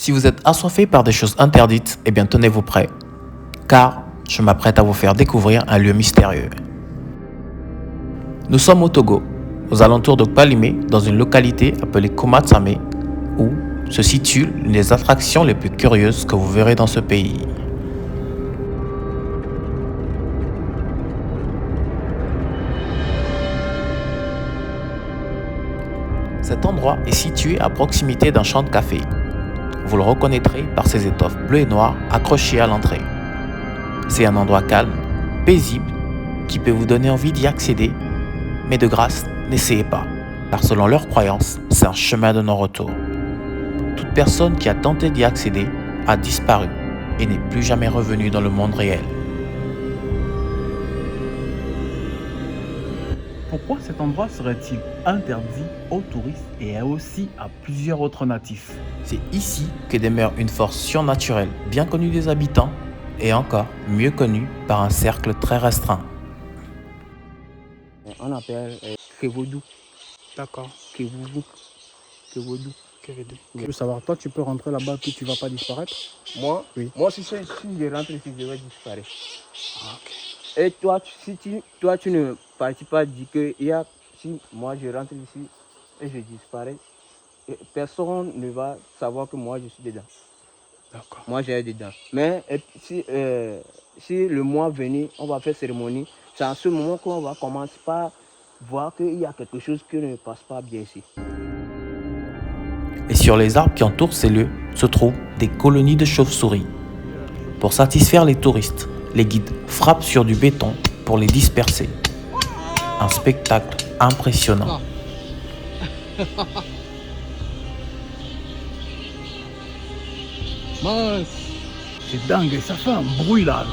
Si vous êtes assoiffé par des choses interdites, eh bien tenez-vous prêts, car je m'apprête à vous faire découvrir un lieu mystérieux. Nous sommes au Togo, aux alentours de Kpalimé, dans une localité appelée Komatsame, où se situe l'une des attractions les plus curieuses que vous verrez dans ce pays. Cet endroit est situé à proximité d'un champ de café. Vous le reconnaîtrez par ses étoffes bleues et noires accrochées à l'entrée. C'est un endroit calme, paisible, qui peut vous donner envie d'y accéder, mais de grâce, n'essayez pas, car selon leurs croyances, c'est un chemin de non-retour. Toute personne qui a tenté d'y accéder a disparu et n'est plus jamais revenue dans le monde réel. Pourquoi cet endroit serait-il interdit aux touristes et aussi à plusieurs autres natifs? C'est ici que demeure une force surnaturelle bien connue des habitants et encore mieux connue par un cercle très restreint. On appelle Kevodou. D'accord. Kevodou. Kevodou. Je veux savoir, toi tu peux rentrer là-bas puis tu vas pas disparaître? Moi, Oui. moi si je rentre ici, je vais disparaître. Ah, ok. Et toi, tu ne partis pas dire que si moi je rentre ici et je disparais, personne ne va savoir que moi je suis dedans. D'accord. Moi j'ai dedans. Mais si le mois venu, on va faire cérémonie, c'est en ce moment qu'on va commencer par voir qu'il y a quelque chose qui ne passe pas bien ici. Et sur les arbres qui entourent ces lieux se trouvent des colonies de chauves-souris. Pour satisfaire les touristes, les guides frappent sur du béton pour les disperser. Un spectacle impressionnant. Mince, c'est dingue, ça fait un bruit là.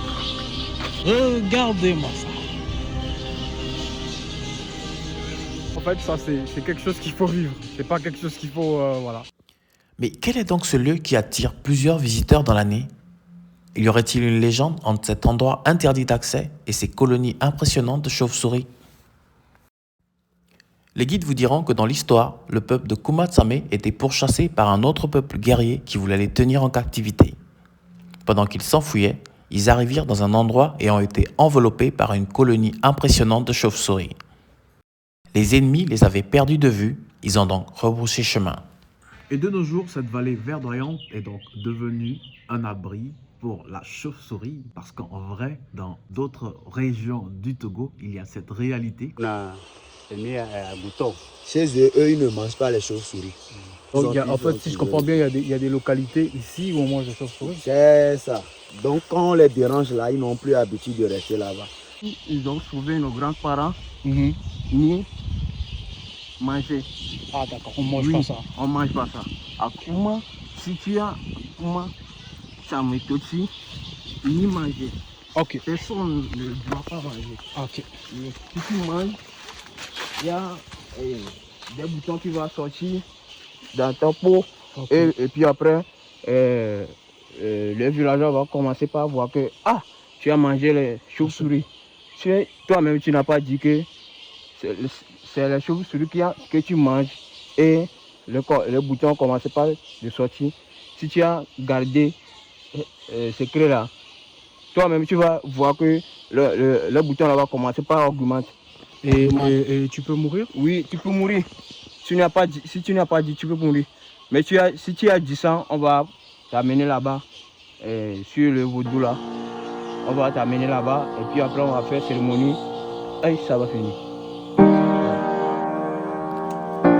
Regardez-moi ça. En fait, ça c'est quelque chose qu'il faut vivre. C'est pas quelque chose qu'il faut, voilà. Mais quel est donc ce lieu qui attire plusieurs visiteurs dans l'année? Y aurait-il une légende entre cet endroit interdit d'accès et ces colonies impressionnantes de chauves-souris? Les guides vous diront que dans l'histoire, le peuple de Komatsame était pourchassé par un autre peuple guerrier qui voulait les tenir en captivité. Pendant qu'ils s'enfuyaient, ils arrivèrent dans un endroit ayant été enveloppé par une colonie impressionnante de chauves-souris. Les ennemis les avaient perdus de vue, ils ont donc rebroussé chemin. Et de nos jours, cette vallée verdoyante est donc devenue un abri pour la chauve-souris, parce qu'en vrai, dans d'autres régions du Togo, il y a cette réalité. C'est né à Bouton. Chez eux, ils ne mangent pas les chauves-souris. Donc, en fait, si je comprends bien, il y a des localités ici où on mange des chauves-souris. C'est ça. Donc, quand on les dérange là, ils n'ont plus l'habitude de rester là-bas. Ils ont trouvé nos grands-parents ni manger. Ah d'accord, on mange Oui, pas ça. on mange pas ça. À Kouma, si tu as Kouma, Chametoti, ni manger. Ok. Personne ne doit pas manger. Ok. Mais si tu manges, il y a des boutons qui vont sortir dans ta peau. Ok. Et puis après, les villageois vont commencer par voir que tu as mangé les chauves-souris. Toi-même, tu n'as pas dit que c'est les chauves-souris que tu manges et le bouton commence par de sortir. Si tu as gardé ce cri-là, toi-même, tu vas voir que le bouton là va commencer par augmenter. Et tu peux mourir? Oui, tu peux mourir. Si tu n'as pas dit, tu peux mourir. Mais si tu as dit ça, on va t'amener là-bas, sur le vaudou là. On va t'amener là-bas et puis après on va faire cérémonie et ça va finir.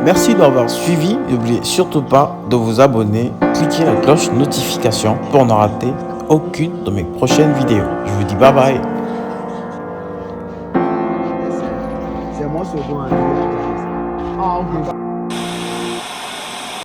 Merci d'avoir suivi. N'oubliez surtout pas de vous abonner, cliquez la cloche notification pour ne rater aucune de mes prochaines vidéos. Je vous dis bye bye. C'est moi second. Ah, ok.